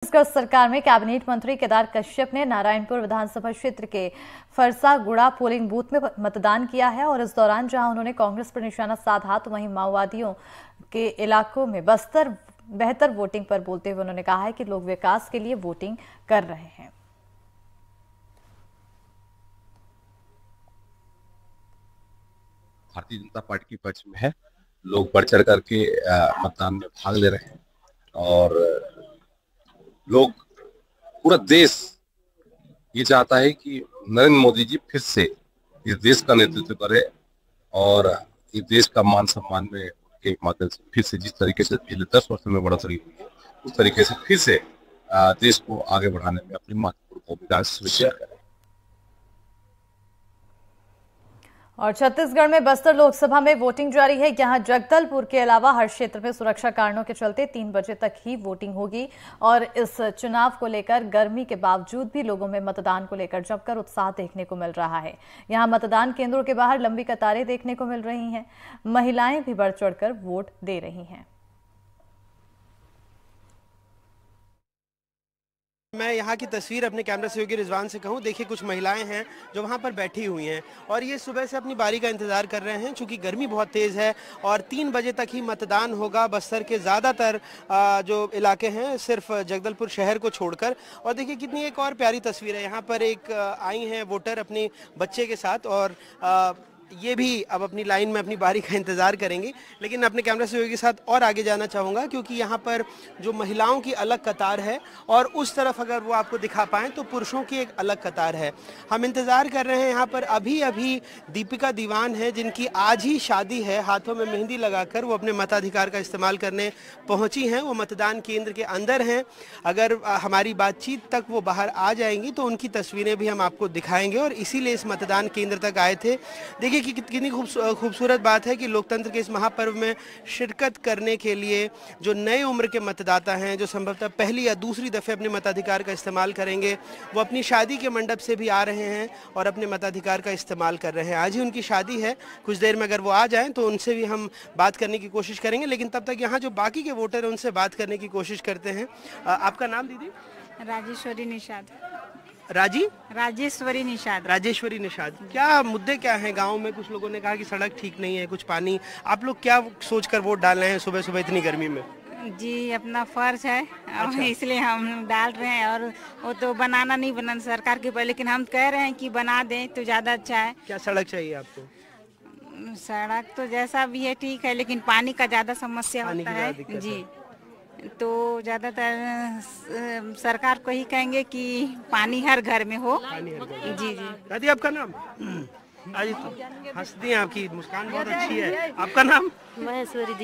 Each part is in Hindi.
छत्तीसगढ़ सरकार में कैबिनेट मंत्री केदार कश्यप ने नारायणपुर विधानसभा क्षेत्र के फरसागुड़ा पोलिंग बूथ में मतदान किया है और इस दौरान जहां उन्होंने कांग्रेस पर निशाना साधा तो वहीं माओवादियों के इलाकों में बेहतर वोटिंग पर बोलते हुए उन्होंने कहा है कि लोग विकास के लिए वोटिंग कर रहे हैं। भारतीय जनता पार्टी के पक्ष में है। लोग बढ़ चढ़ करके मतदान में भाग ले रहे हैं और लोग पूरा देश ये चाहता है कि नरेंद्र मोदी जी फिर से इस देश का नेतृत्व करे और इस देश का मान सम्मान में के माध्यम से फिर से जिस तरीके से पिछले 10 वर्षों में बढ़ोतरी हुई है उस तरीके से फिर से देश को आगे बढ़ाने में अपनी महत्वपूर्ण भूमिका सुनिश्चित करें। और छत्तीसगढ़ में बस्तर लोकसभा में वोटिंग जारी है। यहां जगदलपुर के अलावा हर क्षेत्र में सुरक्षा कारणों के चलते 3 बजे तक ही वोटिंग होगी और इस चुनाव को लेकर गर्मी के बावजूद भी लोगों में मतदान को लेकर जमकर उत्साह देखने को मिल रहा है। यहां मतदान केंद्रों के बाहर लंबी कतारें देखने को मिल रही हैं। महिलाएं भी बढ़ चढ़कर वोट दे रही हैं। मैं यहाँ की तस्वीर अपने कैमरा सहयोगी रिजवान से कहूँ, देखिए कुछ महिलाएं हैं जो वहाँ पर बैठी हुई हैं और ये सुबह से अपनी बारी का इंतजार कर रहे हैं क्योंकि गर्मी बहुत तेज़ है और 3 बजे तक ही मतदान होगा बस्तर के ज़्यादातर जो इलाके हैं सिर्फ जगदलपुर शहर को छोड़कर। और देखिए कितनी एक और प्यारी तस्वीर है, यहाँ पर एक आई हैं वोटर अपने बच्चे के साथ और ये भी अब अपनी लाइन में अपनी बारी का इंतज़ार करेंगी। लेकिन अपने कैमरा सहयोगी के साथ और आगे जाना चाहूँगा क्योंकि यहाँ पर जो महिलाओं की अलग कतार है और उस तरफ अगर वो आपको दिखा पाएँ तो पुरुषों की एक अलग कतार है। हम इंतज़ार कर रहे हैं यहाँ पर अभी अभी दीपिका दीवान है जिनकी आज ही शादी है, हाथों में मेहंदी लगाकर वो अपने मताधिकार का इस्तेमाल करने पहुँची हैं। वो मतदान केंद्र के अंदर हैं। अगर हमारी बातचीत तक वो बाहर आ जाएंगी तो उनकी तस्वीरें भी हम आपको दिखाएंगे और इसीलिए इस मतदान केंद्र तक आए थे। देखिए कि कितनी खूबसूरत बात है कि लोकतंत्र के इस महापर्व में शिरकत करने के लिए जो नए उम्र के मतदाता हैं, जो संभवतः पहली या दूसरी दफ़े अपने मताधिकार का इस्तेमाल करेंगे, वो अपनी शादी के मंडप से भी आ रहे हैं और अपने मताधिकार का इस्तेमाल कर रहे हैं। आज ही उनकी शादी है, कुछ देर में अगर वो आ जाएं तो उनसे भी हम बात करने की कोशिश करेंगे। लेकिन तब तक यहाँ जो बाकी के वोटर हैं उनसे बात करने की कोशिश करते हैं। आपका नाम दीदी? राजेश्वरी निषाद। राजेश्वरी निषाद। क्या मुद्दे क्या हैं गांव में? कुछ लोगों ने कहा कि सड़क ठीक नहीं है, कुछ पानी। आप लोग क्या सोचकर वोट डाल रहे हैं सुबह सुबह इतनी गर्मी में? जी अपना फर्ज है। अच्छा। इसलिए हम डाल रहे हैं और वो तो बनाना सरकार के ऊपर, लेकिन हम कह रहे हैं कि बना दें तो ज़्यादा अच्छा है। क्या सड़क चाहिए आपको? सड़क तो जैसा भी है ठीक है, लेकिन पानी का ज़्यादा समस्या होता है जी। तो ज़्यादातर सरकार को ही कहेंगे कि पानी हर घर में हो। जी। दादी आपका नाम? आज तो हंसती हैं, आपकी मुस्कान बहुत अच्छी है। आपका नाम? महेश्वरी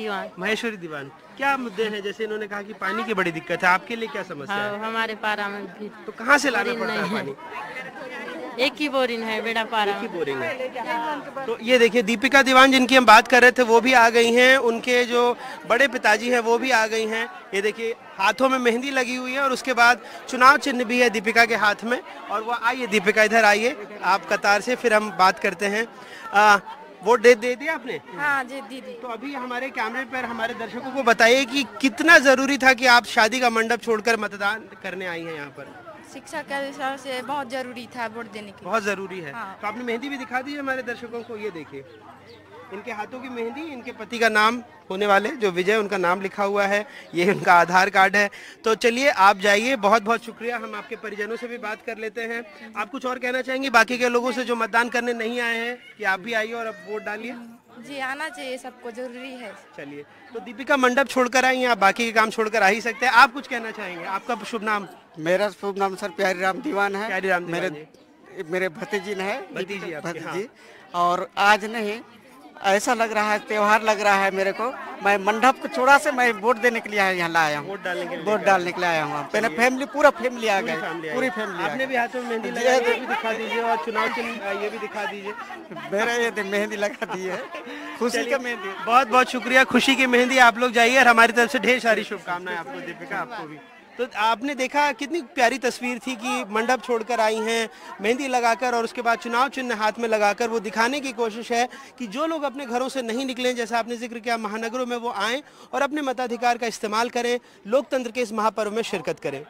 दीवान। क्या मुद्दे हैं? जैसे इन्होंने कहा कि पानी की बड़ी दिक्कत है, आपके लिए क्या समस्या है? हमारे पारा में भी तो कहाँ से लाना पड़ता है पानी? एक ही बोरिंग है, बेड़ा पारा एक ही बोरिंग है। तो ये देखिए दीपिका दीवान जिनकी हम बात कर रहे थे वो भी आ गई हैं, उनके जो बड़े पिताजी हैं वो भी आ गई हैं। ये देखिए हाथों में मेहंदी लगी हुई है और उसके बाद चुनाव चिन्ह भी है दीपिका के हाथ में। और वो आइए दीपिका, इधर आइए आप कतार से, फिर हम बात करते हैं। वोट दे दिया आपने? हाँ जी दीदी। तो अभी हमारे कैमरे पर हमारे दर्शकों को बताइए कि कितना जरूरी था कि आप शादी का मंडप छोड़कर मतदान करने आई हैं यहाँ पर? शिक्षा के हिसाब से बहुत जरूरी था वोट देने की। बहुत जरूरी है। हाँ। तो आपने मेहंदी भी दिखा दी है हमारे दर्शकों को। ये देखिए इनके हाथों की मेहंदी, इनके पति का नाम होने वाले जो विजय, उनका नाम लिखा हुआ है, ये उनका आधार कार्ड है। तो चलिए आप जाइए, बहुत बहुत शुक्रिया। हम आपके परिजनों से भी बात कर लेते हैं। आप कुछ और कहना चाहेंगे बाकी के लोगों से जो मतदान करने नहीं आए हैं कि आप भी आइए और अब वोट डालिए? जी आना चाहिए, सबको जरूरी है। चलिए, तो दीपिका मंडप छोड़कर आई हैं, आप बाकी के काम छोड़कर आ ही सकते हैं। आप कुछ कहना चाहेंगे? आपका शुभ नाम? मेरा शुभ नाम सर प्यारी राम दीवान है। प्यारी राम दीवान मेरे भतीजी है। भतीजी। और आज नहीं, ऐसा लग रहा है त्योहार लग रहा है मेरे को। मैं मंडप को छोड़ा से मैं वोट देने के लिए यहाँ लाया हूँ, वोट डालने के लिए आया हूँ। पहले फैमिली, पूरा फैमिली आ गई, पूरी फैमिली। आपने भी हाथों में मेहंदी लगाई है, ये भी दिखा दीजिए और चुनाव चिन्ह ये भी दिखा दीजिए। मेरे ये मेहंदी लगा दी है, खुशी का मेहंदी। बहुत बहुत शुक्रिया, खुशी की मेहंदी। आप लोग जाइए और हमारी तरफ से ढेर सारी शुभकामनाएं आपको दीपिका, आपको भी। तो आपने देखा कितनी प्यारी तस्वीर थी कि मंडप छोड़कर आई हैं मेहंदी लगाकर और उसके बाद चुनाव चिन्ह हाथ में लगाकर। वो दिखाने की कोशिश है कि जो लोग अपने घरों से नहीं निकले, जैसा आपने जिक्र किया, महानगरों में वो आएँ और अपने मताधिकार का इस्तेमाल करें, लोकतंत्र के इस महापर्व में शिरकत करें।